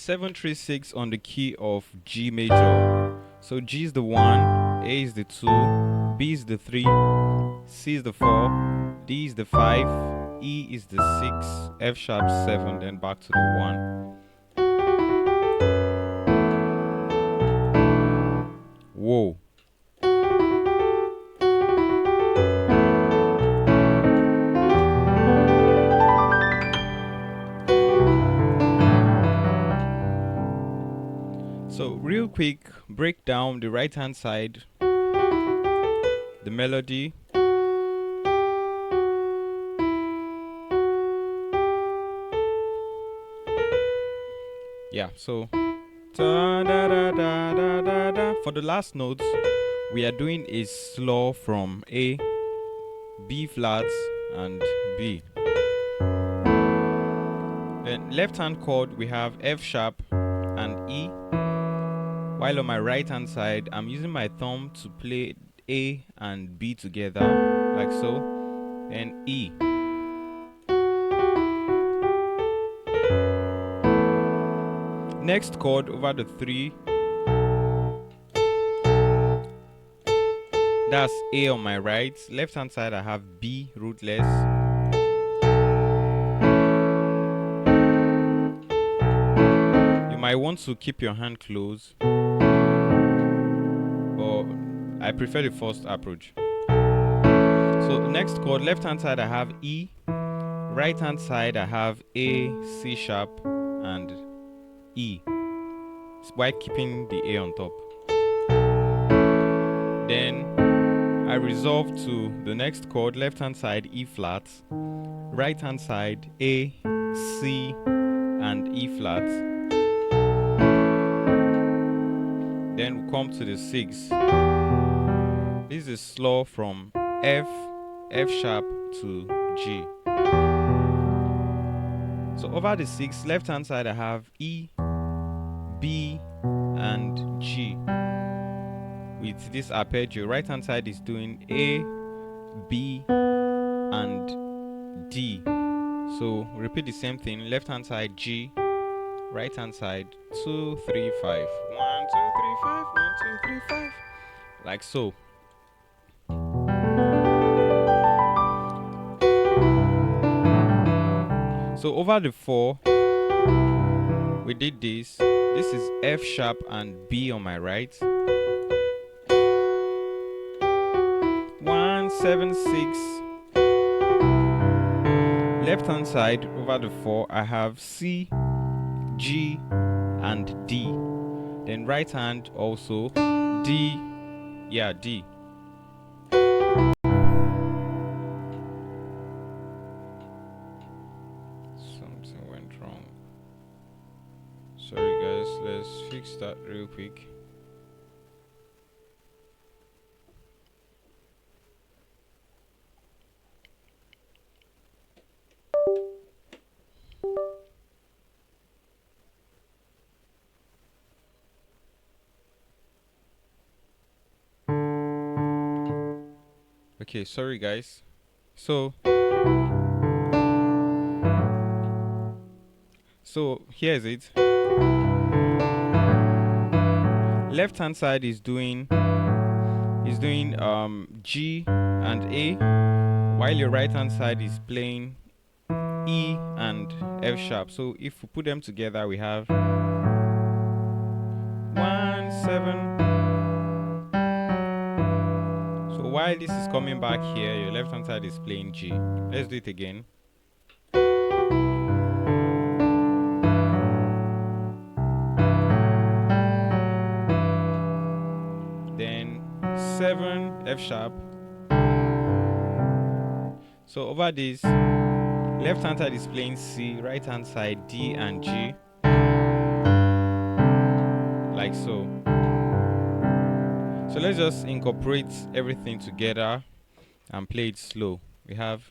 736 on the key of G major. So G is the 1, A is the 2, B is the 3, C is the 4, D is the 5, E is the 6, F sharp 7, then back to the 1. Whoa. So real quick, break down the right hand side, the melody. Yeah, so da, da, da, da, da, da, da. For the last notes, we are doing a slow from A, B flat, and B. Then left hand chord, we have F sharp and E. While on my right hand side, I'm using my thumb to play A and B together, like so, and E. Next chord over the 3, that's A on my right. Left hand side I have B rootless. You might want to keep your hand closed, but I prefer the first approach. So next chord, left hand side I have E, right hand side I have A, C sharp, and E, while keeping the A on top. Then I resolve to the next chord, left hand side E flat, right hand side A, C, and E flat. Then we come to the 6. This is slow from F, F sharp to G. So over the 6, left hand side I have E, B, and G. With this arpeggio, right hand side is doing A, B, and D. So repeat the same thing. Left hand side G, right hand side 2, 3, 5. 1, 2, 3, 5. 1, 2, 3, 5. Like so. So over the 4, we did this. This is F sharp and B on my right. 1, 7, 6. Left hand side over the 4, I have C, G, and D. Then right hand also D. Yeah, D. Something went wrong. Sorry guys, let's fix that real quick. Okay, sorry guys. So here's it. Left hand side is doing G and A, while your right hand side is playing E and F sharp. So if we put them together, we have 1, 7. So while this is coming back here, your left hand side is playing G. Let's do it again. Then 7, F sharp. So over this, left hand side is playing C, right hand side D and G. Like so. So let's just incorporate everything together and play it slow. We have